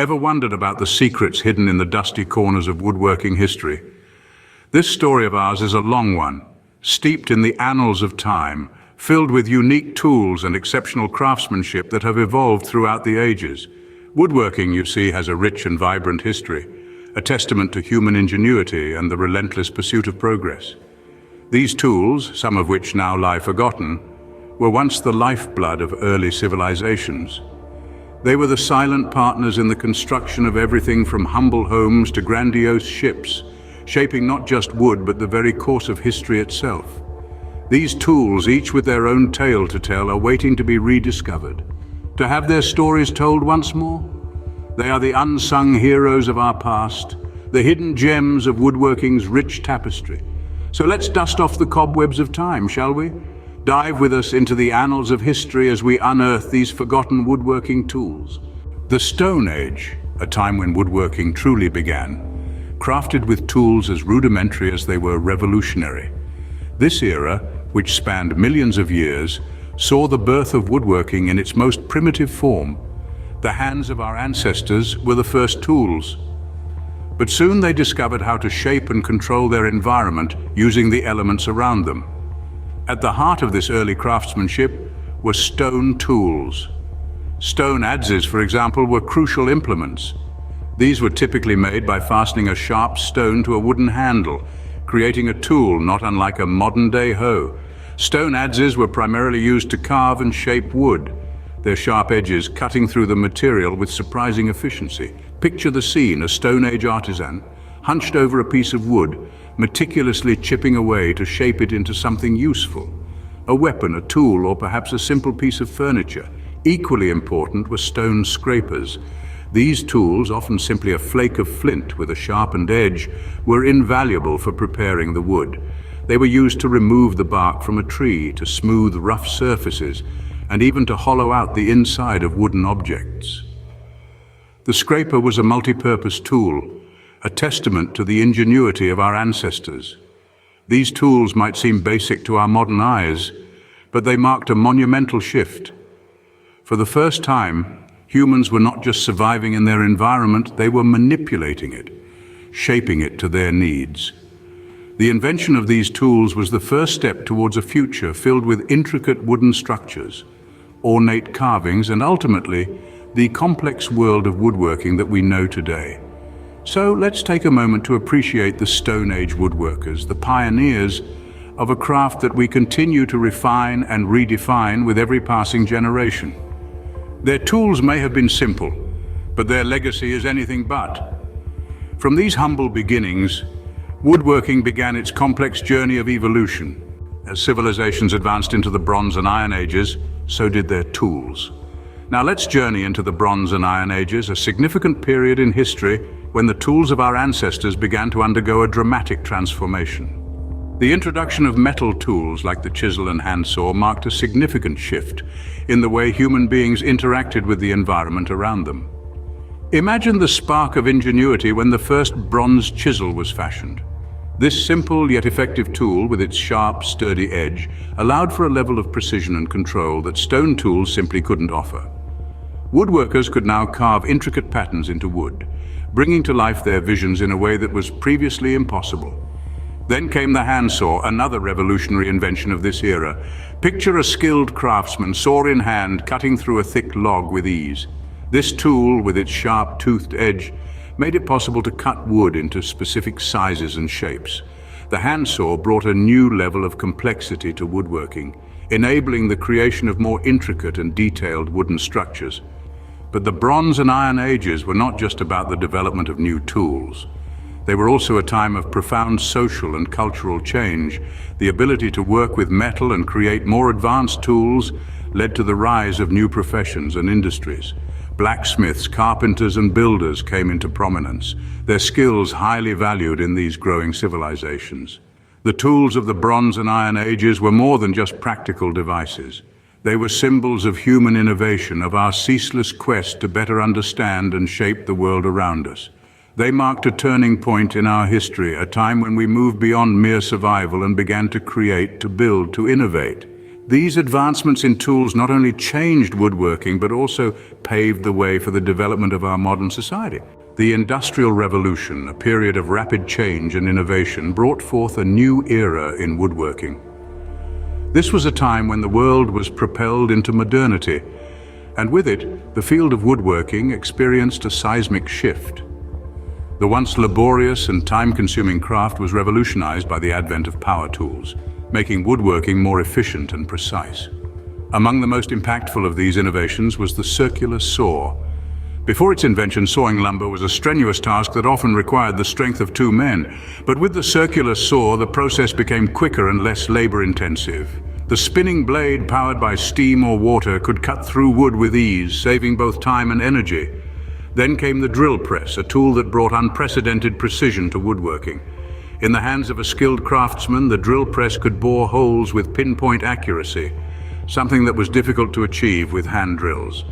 Ever wondered about the secrets hidden in the dusty corners of woodworking history? This story of ours is a long one, steeped in the annals of time, filled with unique tools and exceptional craftsmanship that have evolved throughout the ages. Woodworking, you see, has a rich and vibrant history, a testament to human ingenuity and the relentless pursuit of progress. These tools, some of which now lie forgotten, were once the lifeblood of early civilizations. They were the silent partners in the construction of everything from humble homes to grandiose ships, shaping not just wood but the very course of history itself. These tools, each with their own tale to tell, are waiting to be rediscovered, to have their stories told once more. They are the unsung heroes of our past, the hidden gems of woodworking's rich tapestry. So let's dust off the cobwebs of time, shall we? Dive with us into the annals of history as we unearth these forgotten woodworking tools. The Stone Age, a time when woodworking truly began, crafted with tools as rudimentary as they were revolutionary. This era, which spanned millions of years, saw the birth of woodworking in its most primitive form. The hands of our ancestors were the first tools. But soon they discovered how to shape and control their environment using the elements around them. At the heart of this early craftsmanship were stone tools. Stone adzes, for example, were crucial implements. These were typically made by fastening a sharp stone to a wooden handle, creating a tool not unlike a modern-day hoe. Stone adzes were primarily used to carve and shape wood, their sharp edges cutting through the material with surprising efficiency. Picture the scene: a Stone Age artisan, hunched over a piece of wood, meticulously chipping away to shape it into something useful. A weapon, a tool, or perhaps a simple piece of furniture. Equally important were stone scrapers. These tools, often simply a flake of flint with a sharpened edge, were invaluable for preparing the wood. They were used to remove the bark from a tree, to smooth rough surfaces, and even to hollow out the inside of wooden objects. The scraper was a multi-purpose tool, a testament to the ingenuity of our ancestors. These tools might seem basic to our modern eyes, but they marked a monumental shift. For the first time, humans were not just surviving in their environment, they were manipulating it, shaping it to their needs. The invention of these tools was the first step towards a future filled with intricate wooden structures, ornate carvings, and ultimately, the complex world of woodworking that we know today. So let's take a moment to appreciate the Stone Age woodworkers, the pioneers of a craft that we continue to refine and redefine with every passing generation. Their tools may have been simple, but their legacy is anything but. From these humble beginnings, woodworking began its complex journey of evolution. As civilizations advanced into the Bronze and Iron Ages, so did their tools. Now let's journey into the Bronze and Iron Ages, a significant period in history when the tools of our ancestors began to undergo a dramatic transformation. The introduction of metal tools like the chisel and handsaw marked a significant shift in the way human beings interacted with the environment around them. Imagine the spark of ingenuity when the first bronze chisel was fashioned. This simple yet effective tool, with its sharp, sturdy edge, allowed for a level of precision and control that stone tools simply couldn't offer. Woodworkers could now carve intricate patterns into wood, bringing to life their visions in a way that was previously impossible. Then came the handsaw, another revolutionary invention of this era. Picture a skilled craftsman, saw in hand, cutting through a thick log with ease. This tool, with its sharp, toothed edge, made it possible to cut wood into specific sizes and shapes. The handsaw brought a new level of complexity to woodworking, enabling the creation of more intricate and detailed wooden structures. But the Bronze and Iron Ages were not just about the development of new tools. They were also a time of profound social and cultural change. The ability to work with metal and create more advanced tools led to the rise of new professions and industries. Blacksmiths, carpenters, and builders came into prominence, their skills highly valued in these growing civilizations. The tools of the Bronze and Iron Ages were more than just practical devices. They were symbols of human innovation, of our ceaseless quest to better understand and shape the world around us. They marked a turning point in our history, a time when we moved beyond mere survival and began to create, to build, to innovate. These advancements in tools not only changed woodworking, but also paved the way for the development of our modern society. The Industrial Revolution, a period of rapid change and innovation, brought forth a new era in woodworking. This was a time when the world was propelled into modernity, and with it, the field of woodworking experienced a seismic shift. The once laborious and time-consuming craft was revolutionized by the advent of power tools, making woodworking more efficient and precise. Among the most impactful of these innovations was the circular saw. Before its invention, sawing lumber was a strenuous task that often required the strength of two men. But with the circular saw, the process became quicker and less labor-intensive. The spinning blade, powered by steam or water, could cut through wood with ease, saving both time and energy. Then came the drill press, a tool that brought unprecedented precision to woodworking. In the hands of a skilled craftsman, the drill press could bore holes with pinpoint accuracy, something that was difficult to achieve with hand drills.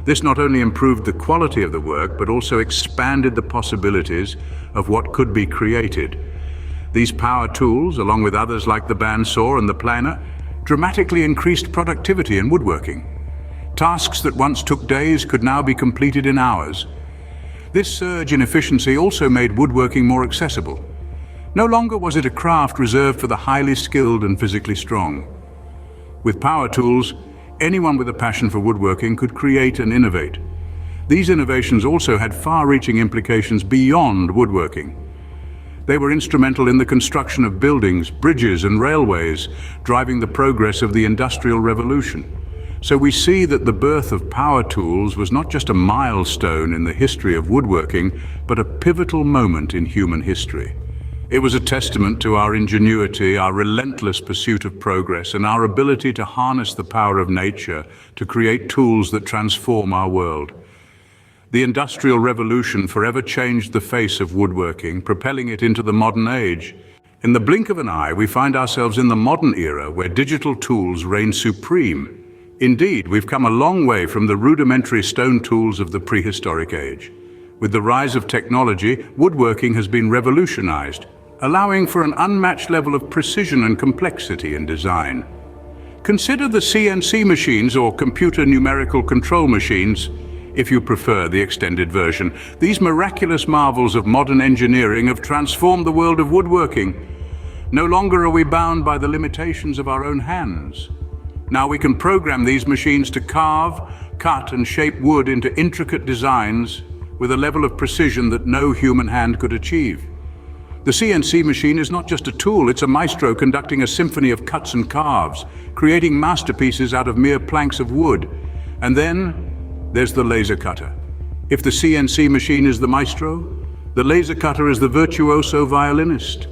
This not only improved the quality of the work, but also expanded the possibilities of what could be created. These power tools, along with others like the bandsaw and the planer, dramatically increased productivity in woodworking. Tasks that once took days could now be completed in hours. This surge in efficiency also made woodworking more accessible. No longer was it a craft reserved for the highly skilled and physically strong. With power tools, anyone with a passion for woodworking could create and innovate. These innovations also had far-reaching implications beyond woodworking. They were instrumental in the construction of buildings, bridges, and railways, driving the progress of the Industrial Revolution. So we see that the birth of power tools was not just a milestone in the history of woodworking, but a pivotal moment in human history. It was a testament to our ingenuity, our relentless pursuit of progress, and our ability to harness the power of nature to create tools that transform our world. The Industrial Revolution forever changed the face of woodworking, propelling it into the modern age. In the blink of an eye, we find ourselves in the modern era where digital tools reign supreme. Indeed, we've come a long way from the rudimentary stone tools of the prehistoric age. With the rise of technology, woodworking has been revolutionized, allowing for an unmatched level of precision and complexity in design. Consider the CNC machines, or computer numerical control machines, if you prefer the extended version. These miraculous marvels of modern engineering have transformed the world of woodworking. No longer are we bound by the limitations of our own hands. Now we can program these machines to carve, cut, and shape wood into intricate designs with a level of precision that no human hand could achieve. The CNC machine is not just a tool, it's a maestro conducting a symphony of cuts and carves, creating masterpieces out of mere planks of wood. And then there's the laser cutter. If the CNC machine is the maestro, the laser cutter is the virtuoso violinist.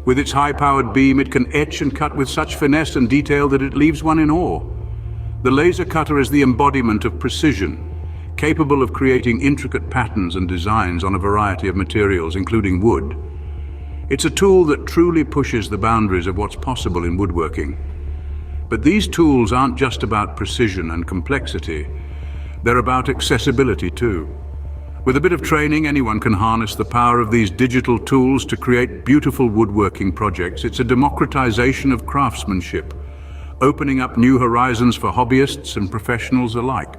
With its high-powered beam, it can etch and cut with such finesse and detail that it leaves one in awe. The laser cutter is the embodiment of precision, capable of creating intricate patterns and designs on a variety of materials, including wood. It's a tool that truly pushes the boundaries of what's possible in woodworking. But these tools aren't just about precision and complexity. They're about accessibility too. With a bit of training, anyone can harness the power of these digital tools to create beautiful woodworking projects. It's a democratization of craftsmanship, opening up new horizons for hobbyists and professionals alike.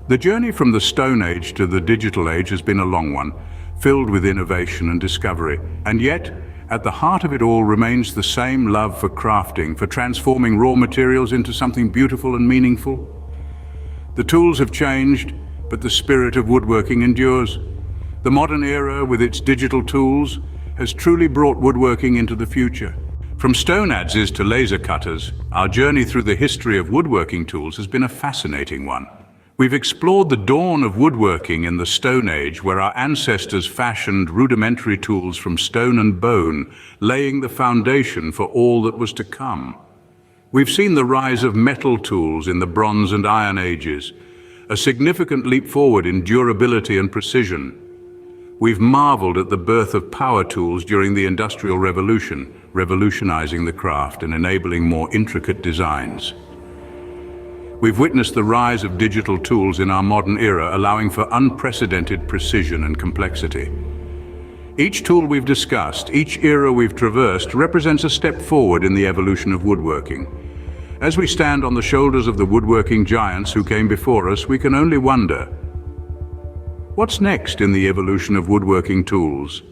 The journey from the Stone Age to the digital age has been a long one, filled with innovation and discovery. And yet, at the heart of it all remains the same love for crafting, for transforming raw materials into something beautiful and meaningful. The tools have changed, but the spirit of woodworking endures. The modern era, with its digital tools, has truly brought woodworking into the future. From stone adzes to laser cutters, our journey through the history of woodworking tools has been a fascinating one. We've explored the dawn of woodworking in the Stone Age, where our ancestors fashioned rudimentary tools from stone and bone, laying the foundation for all that was to come. We've seen the rise of metal tools in the Bronze and Iron Ages, a significant leap forward in durability and precision. We've marveled at the birth of power tools during the Industrial Revolution, revolutionizing the craft and enabling more intricate designs. We've witnessed the rise of digital tools in our modern era, allowing for unprecedented precision and complexity. Each tool we've discussed, each era we've traversed, represents a step forward in the evolution of woodworking. As we stand on the shoulders of the woodworking giants who came before us, we can only wonder, what's next in the evolution of woodworking tools?